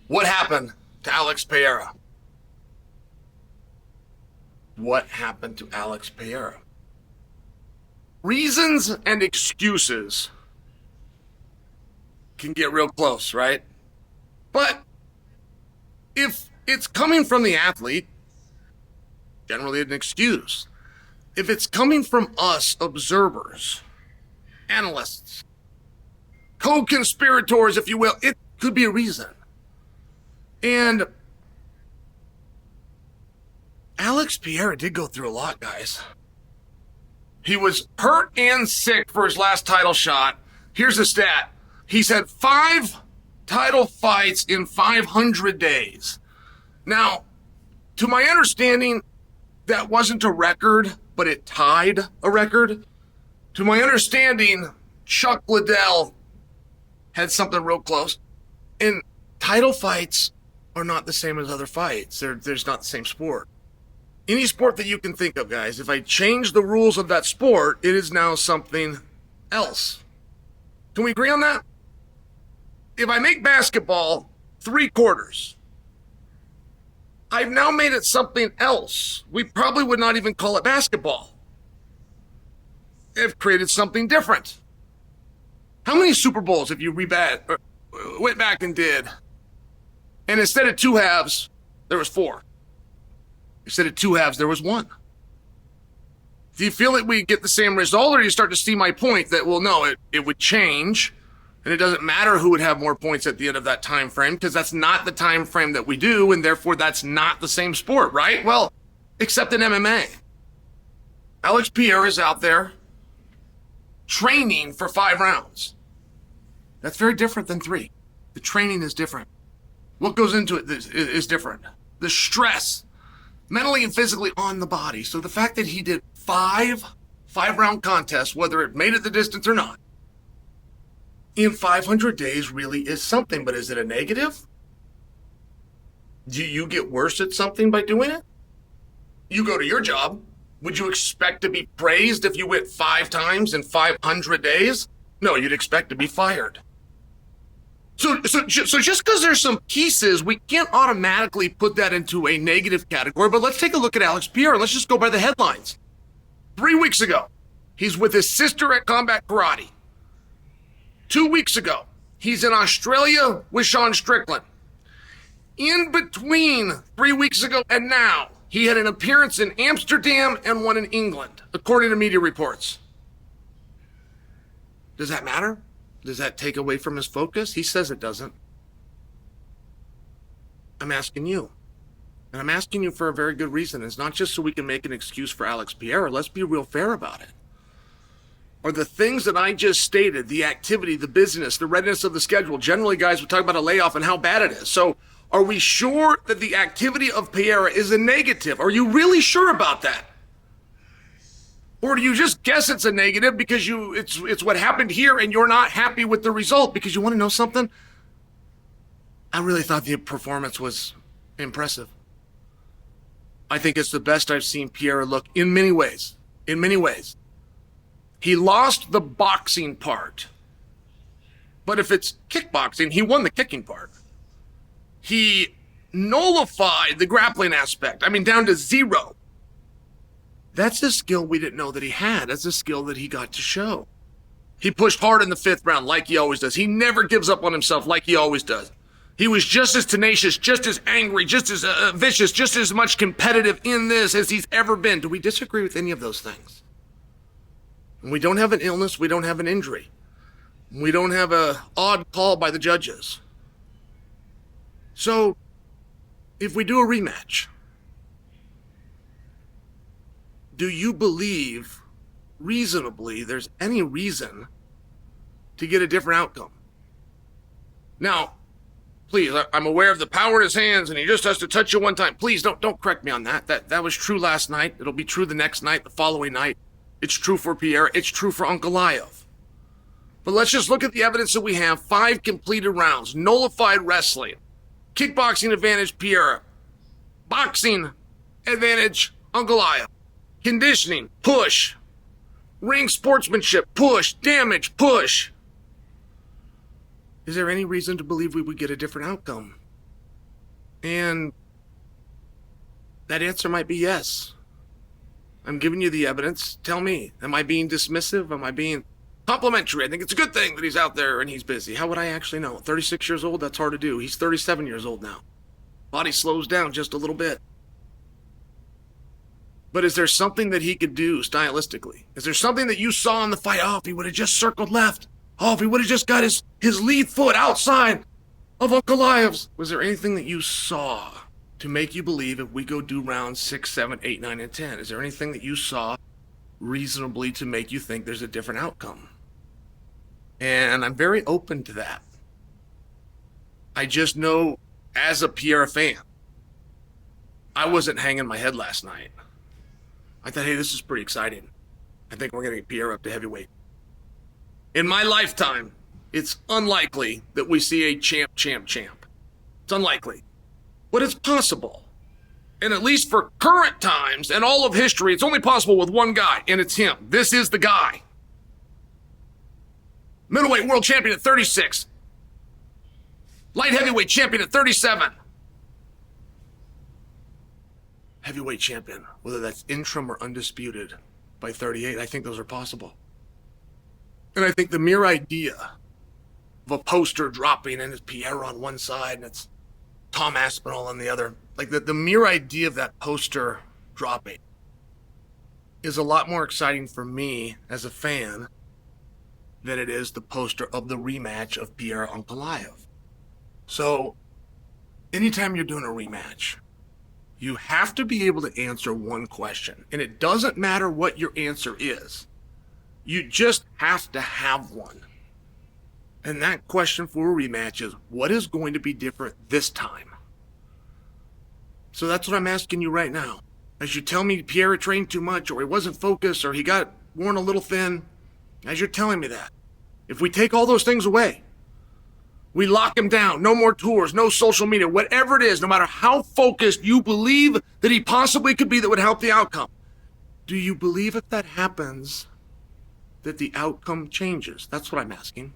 What happened to Alex Pereira? What happened to Alex Pereira? Reasons and excuses can get real close, right? But if it's coming from the athlete, generally an excuse. If it's coming from us observers, analysts, co-conspirators, if you will, it could be a reason. And Alex Pereira did go through a lot, guys. He was hurt and sick for his last title shot. Here's the stat. He's had 5 title fights in 500 days. Now, to my understanding, that wasn't a record, but it tied a record. To my understanding, Chuck Liddell had something real close. And title fights are not the same as other fights. There's not the same sport. Any sport that you can think of, guys, if I change the rules of that sport, it is now something else. Can we agree on that? If I make basketball 3 quarters, I've now made it something else. We probably would not even call it basketball. I've created something different. How many Super Bowls have you went back and did? And instead of 2 halves, there was 4. Instead of 2 halves, there was 1. Do you feel that we get the same result, or do you start to see my point that, well, no, it would change, and it doesn't matter who would have more points at the end of that time frame, because that's not the time frame that we do, and therefore that's not the same sport, right? Well, except in MMA. Alex Pereira is out there training for 5 rounds. That's very different than 3. The training is different. What goes into it is different. The stress, mentally and physically, on the body. So the fact that he did 5 5-round contests, whether it made it the distance or not, in 500 days really is something. But is it a negative? Do you get worse at something by doing it? You go to your job. Would you expect to be praised if you went 5 times in 500 days? No, you'd expect to be fired. So just because there's some pieces, we can't automatically put that into a negative category. But let's take a look at Alex Pereira. Let's just go by the headlines. 3 weeks ago, he's with his sister at Combat Karate. 2 weeks ago, he's in Australia with Sean Strickland. In between 3 weeks ago and now, he had an appearance in Amsterdam and one in England, according to media reports. Does that matter? Does that take away from his focus? He says it doesn't. I'm asking you. And I'm asking you for a very good reason. It's not just so we can make an excuse for Alex Pereira. Let's be real fair about it. Are the things that I just stated, the activity, the business, the readiness of the schedule, generally, guys, we talk about a layoff and how bad it is. So are we sure that the activity of Pereira is a negative? Are you really sure about that? Or do you just guess it's a negative because it's what happened here and you're not happy with the result? Because you want to know something? I really thought the performance was impressive. I think it's the best I've seen Pereira look in many ways. In many ways. He lost the boxing part. But if it's kickboxing, he won the kicking part. He nullified the grappling aspect. I mean, down to 0. That's a skill we didn't know that he had. That's a skill that he got to show. He pushed hard in the 5th round like he always does. He never gives up on himself like he always does. He was just as tenacious, just as angry, just as vicious, just as much competitive in this as he's ever been. Do we disagree with any of those things? We don't have an illness. We don't have an injury. We don't have an odd call by the judges. So, if we do a rematch, do you believe, reasonably, there's any reason to get a different outcome? Now, please, I'm aware of the power in his hands and he just has to touch you one time. Please, don't correct me on that. That was true last night. It'll be true the next night, the following night. It's true for Pereira. It's true for Ankalaev. But let's just look at the evidence that we have. 5 completed rounds, nullified wrestling, kickboxing advantage Pereira, boxing advantage Ankalaev. Conditioning, push. Ring sportsmanship, push. Damage, push. Is there any reason to believe we would get a different outcome? And that answer might be yes. I'm giving you the evidence. Tell me, am I being dismissive? Am I being complimentary? I think it's a good thing that he's out there and he's busy. How would I actually know? 36 years old, that's hard to do. He's 37 years old now. Body slows down just a little bit. But is there something that he could do stylistically? Is there something that you saw in the fight? Oh, if he would have just circled left. Oh, if he would have just got his lead foot outside of Ankalaev's. Was there anything that you saw to make you believe if we go do rounds 6, 7, 8, 9, and 10? Is there anything that you saw reasonably to make you think there's a different outcome? And I'm very open to that. I just know, as a Pereira fan, I wasn't hanging my head last night. I thought, hey, this is pretty exciting. I think we're going to get Pereira up to heavyweight. In my lifetime, it's unlikely that we see a champ. It's unlikely. But it's possible. And at least for current times and all of history, it's only possible with one guy, and it's him. This is the guy. Middleweight world champion at 36. Light heavyweight champion at 37. Heavyweight champion, whether that's interim or undisputed, by 38, I think those are possible. And I think the mere idea of a poster dropping and it's Pereira on one side and it's Tom Aspinall on the other, like the mere idea of that poster dropping is a lot more exciting for me as a fan than it is the poster of the rematch of Pereira Ankalaev. So, anytime you're doing a rematch, you have to be able to answer one question. And it doesn't matter what your answer is. You just have to have one. And that question for a rematch is, what is going to be different this time? So that's what I'm asking you right now. As you tell me Pereira trained too much, or he wasn't focused, or he got worn a little thin, as you're telling me that, if we take all those things away, we lock him down, no more tours, no social media, whatever it is, no matter how focused you believe that he possibly could be that would help the outcome, do you believe if that happens that the outcome changes? That's what I'm asking.